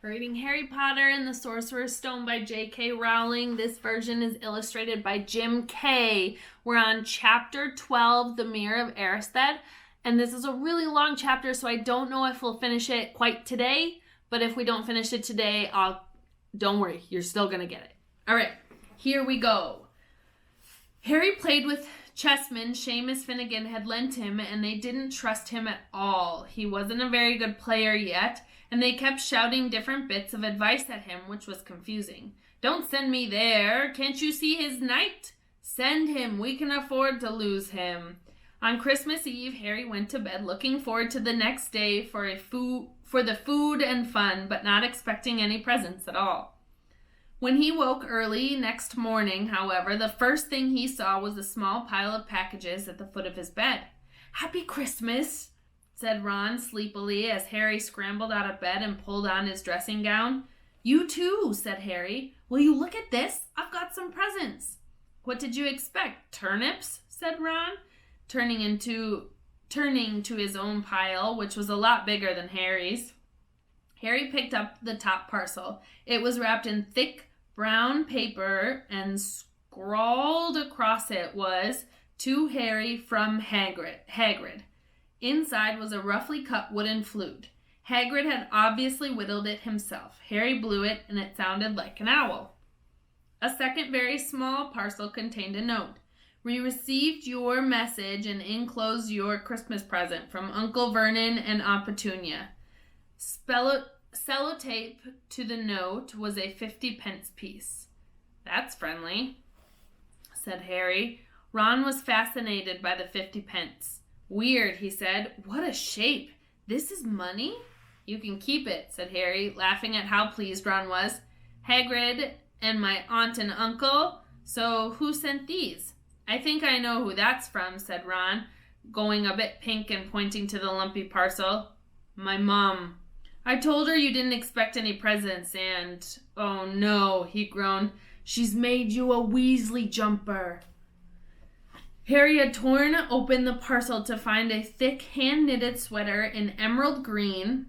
We're reading Harry Potter and the Sorcerer's Stone by J.K. Rowling. This version is illustrated by Jim K. We're on chapter 12, The Mirror of Erised. And this is a really long chapter, so I don't know if we'll finish it quite today. But if we don't finish it today, don't worry, you're still going to get it. All right, here we go. Harry played with chessmen Seamus Finnegan had lent him, and they didn't trust him at all. He wasn't a very good player yet, and they kept shouting different bits of advice at him, which was confusing. Don't send me there. Can't you see his knight? Send him. We can afford to lose him. On Christmas Eve, Harry went to bed looking forward to the next day for the food and fun, but not expecting any presents at all. When he woke early next morning, however, the first thing he saw was a small pile of packages at the foot of his bed. "Happy Christmas," said Ron sleepily as Harry scrambled out of bed and pulled on his dressing gown. "You too," said Harry. "Will you look at this? I've got some presents." "What did you expect? Turnips?" said Ron, turning to his own pile, which was a lot bigger than Harry's. Harry picked up the top parcel. It was wrapped in thick brown paper, and scrawled across it was, "To Harry from Hagrid." Inside was a roughly cut wooden flute. Hagrid had obviously whittled it himself. Harry blew it, and it sounded like an owl. A second very small parcel contained a note. "We received your message and enclosed your Christmas present from Uncle Vernon and Aunt Petunia." Sellotape to the note was a 50-pence piece. "That's friendly," said Harry. Ron was fascinated by the 50 pence. "Weird," he said. "What a shape. This is money?" "You can keep it," said Harry, laughing at how pleased Ron was. "Hagrid and my aunt and uncle. So who sent these?" "I think I know who that's from," said Ron, going a bit pink and pointing to the lumpy parcel. "My mom. I told her you didn't expect any presents and, oh no," he groaned, "she's made you a Weasley jumper." Harry had torn open the parcel to find a thick hand-knitted sweater in emerald green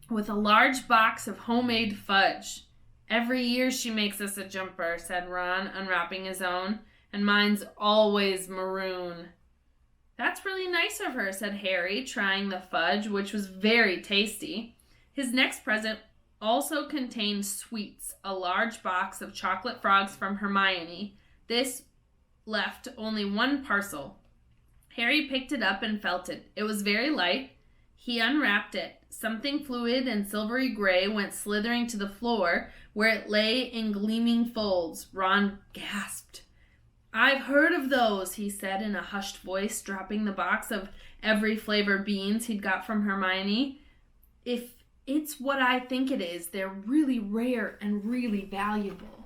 with a large box of homemade fudge. "Every year she makes us a jumper," said Ron, unwrapping his own, "and mine's always maroon." "That's really nice of her," said Harry, trying the fudge, which was very tasty. His next present also contained sweets, a large box of chocolate frogs from Hermione. This left only one parcel. Harry picked it up and felt it. It was very light. He unwrapped it. Something fluid and silvery gray went slithering to the floor, where it lay in gleaming folds. Ron gasped. "I've heard of those," he said in a hushed voice, dropping the box of every flavor beans he'd got from Hermione. "If it's what I think it is, they're really rare and really valuable."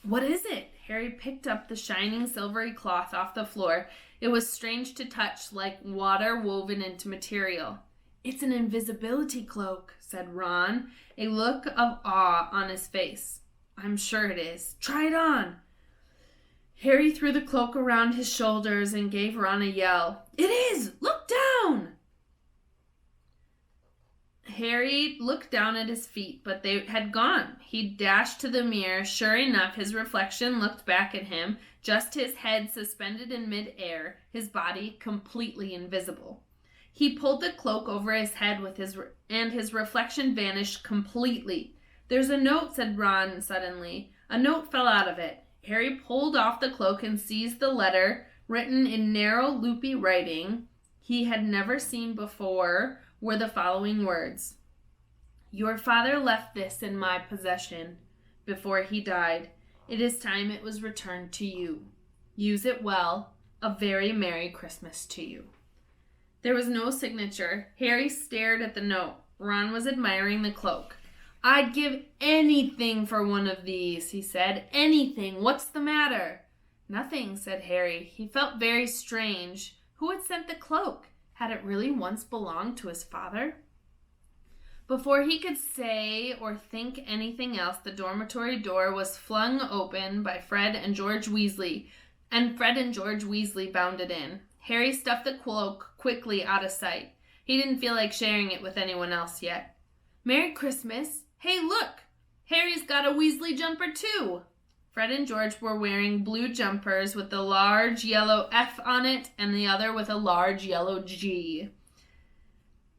"What is it?" Harry picked up the shining silvery cloth off the floor. It was strange to touch, like water woven into material. "It's an invisibility cloak," said Ron, a look of awe on his face. "I'm sure it is. Try it on." Harry threw the cloak around his shoulders and gave Ron a yell. "It is! Look down!" Harry looked down at his feet, but they had gone. He dashed to the mirror. Sure enough, his reflection looked back at him, just his head suspended in mid-air, his body completely invisible. He pulled the cloak over his head and his reflection vanished completely. "There's a note," said Ron suddenly. A note fell out of it. Harry pulled off the cloak and seized the letter, written in narrow, loopy writing he had never seen before, were the following words. "Your father left this in my possession before he died. It is time it was returned to you. Use it well. A very Merry Christmas to you." There was no signature. Harry stared at the note. Ron was admiring the cloak. "I'd give anything for one of these," he said. "Anything. What's the matter?" "Nothing," said Harry. He felt very strange. Who had sent the cloak? Had it really once belonged to his father? Before he could say or think anything else, the dormitory door was flung open by Fred and George Weasley, and Fred and George Weasley bounded in. Harry stuffed the cloak quickly out of sight. He didn't feel like sharing it with anyone else yet. Merry Christmas. Hey, look! Harry's got a Weasley jumper too. Fred and George were wearing blue jumpers with a large yellow F on it and the other with a large yellow G.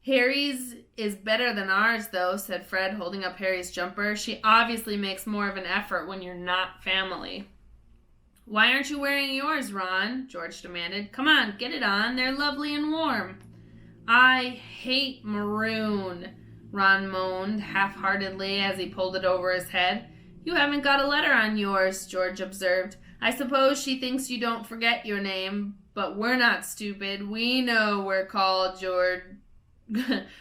Harry's is better than ours, though, said Fred, holding up Harry's jumper. She obviously makes more of an effort when you're not family. Why aren't you wearing yours, Ron? George demanded. Come on, get it on. They're lovely and warm. I hate maroon, Ron moaned half-heartedly as he pulled it over his head. You haven't got a letter on yours, George observed. I suppose she thinks you don't forget your name, but we're not stupid. We know we're called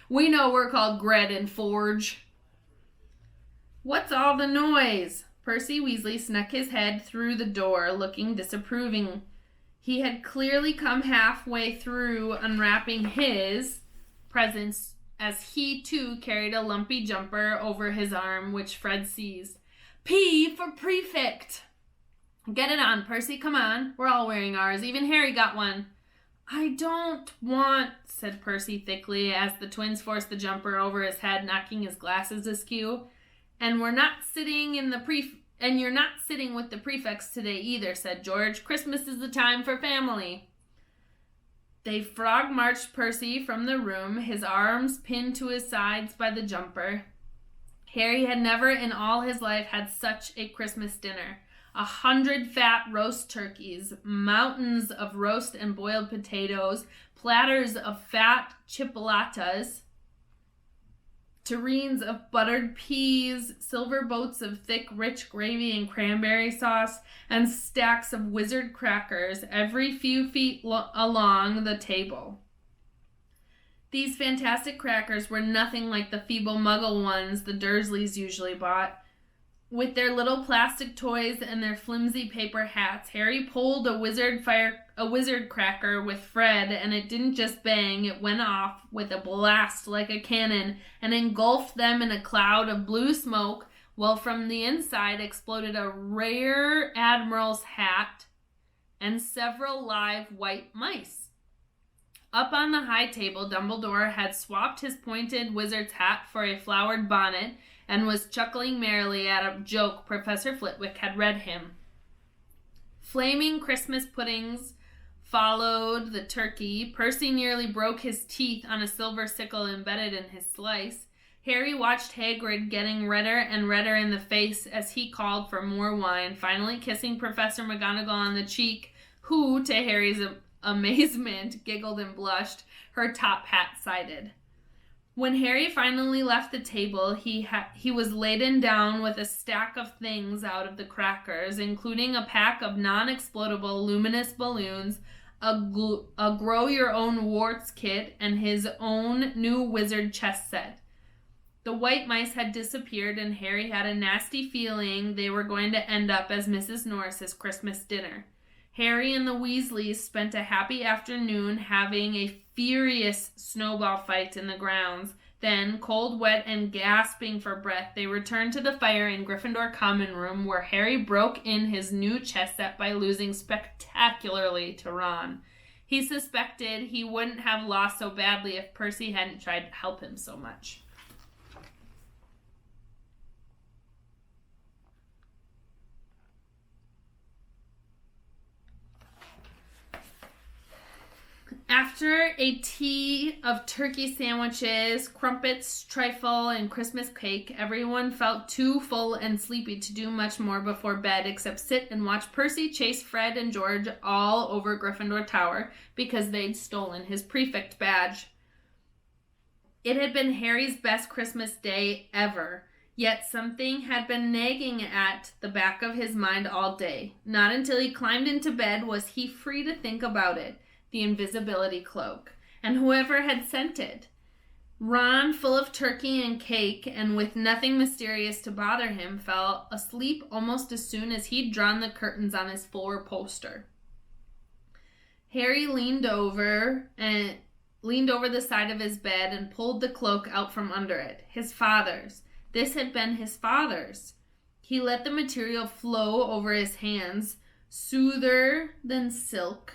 we know we're called Gred and Forge. What's all the noise? Percy Weasley snuck his head through the door, looking disapproving. He had clearly come halfway through unwrapping his presents as he too carried a lumpy jumper over his arm, which Fred seized. P for prefect. Get it on, Percy. Come on. We're all wearing ours. Even Harry got one. I don't want, said Percy thickly as the twins forced the jumper over his head, knocking his glasses askew. And you're not sitting with the prefects today either, said George. Christmas is the time for family. They frog-marched Percy from the room, his arms pinned to his sides by the jumper. Harry had never in all his life had such a Christmas dinner. 100 fat roast turkeys, mountains of roast and boiled potatoes, platters of fat chipolatas, tureens of buttered peas, silver boats of thick, rich gravy and cranberry sauce, and stacks of wizard crackers every few feet along the table. These fantastic crackers were nothing like the feeble muggle ones the Dursleys usually bought. With their little plastic toys and their flimsy paper hats, Harry pulled a wizard cracker with Fred, and it didn't just bang, it went off with a blast like a cannon and engulfed them in a cloud of blue smoke, while from the inside exploded a rare admiral's hat and several live white mice. Up on the high table, Dumbledore had swapped his pointed wizard's hat for a flowered bonnet and was chuckling merrily at a joke Professor Flitwick had read him. Flaming Christmas puddings followed the turkey. Percy nearly broke his teeth on a silver sickle embedded in his slice. Harry watched Hagrid getting redder and redder in the face as he called for more wine, finally kissing Professor McGonagall on the cheek, who, to Harry's amazement, giggled and blushed, her top hat sided. When Harry finally left the table, he was laden down with a stack of things out of the crackers, including a pack of non-explodable luminous balloons, a grow-your-own warts kit, and his own new wizard chess set. The white mice had disappeared, and Harry had a nasty feeling they were going to end up as Mrs. Norris's Christmas dinner. Harry and the Weasleys spent a happy afternoon having a furious snowball fight in the grounds. Then, cold, wet, and gasping for breath, they returned to the fire in Gryffindor Common Room, where Harry broke in his new chess set by losing spectacularly to Ron. He suspected he wouldn't have lost so badly if Percy hadn't tried to help him so much. After a tea of turkey sandwiches, crumpets, trifle, and Christmas cake, everyone felt too full and sleepy to do much more before bed except sit and watch Percy chase Fred and George all over Gryffindor Tower because they'd stolen his prefect badge. It had been Harry's best Christmas day ever, yet something had been nagging at the back of his mind all day. Not until he climbed into bed was he free to think about it. The invisibility cloak, and whoever had sent it. Ron, full of turkey and cake, and with nothing mysterious to bother him, fell asleep almost as soon as he'd drawn the curtains on his 4-poster. Harry leaned over the side of his bed and pulled the cloak out from under it. His father's. This had been his father's. He let the material flow over his hands, smoother than silk,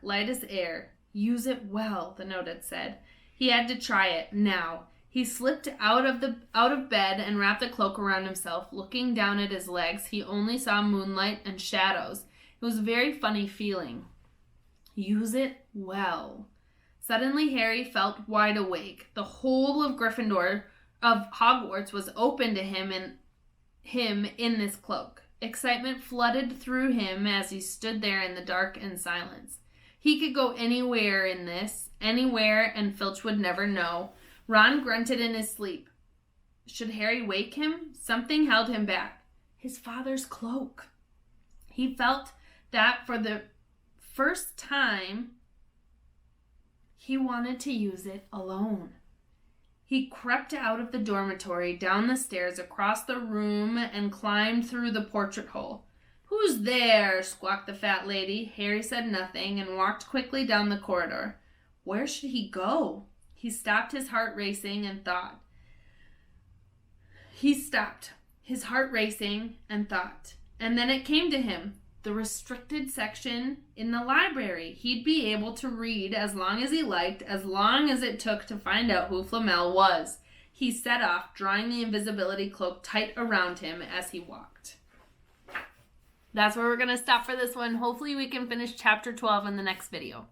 light as air. Use it well, the note had said. He had to try it now. He slipped out of bed and wrapped a cloak around himself. Looking down at his legs, he only saw moonlight and shadows. It was a very funny feeling. Use it well. Suddenly, Harry felt wide awake. The whole of Hogwarts was open to him in this cloak. Excitement flooded through him as he stood there in the dark and silence. He could go anywhere, and Filch would never know. Ron grunted in his sleep. Should Harry wake him? Something held him back. His father's cloak. He felt that for the first time, he wanted to use it alone. He crept out of the dormitory, down the stairs, across the room, and climbed through the portrait hole. "Who's there?" squawked the fat lady. Harry said nothing and walked quickly down the corridor. Where should he go? He stopped, his heart racing, and thought. And then it came to him. The restricted section in the library. He'd be able to read as long as he liked, as long as it took to find out who Flamel was. He set off, drawing the invisibility cloak tight around him as he walked. That's where we're going to stop for this one. Hopefully we can finish chapter 12 in the next video.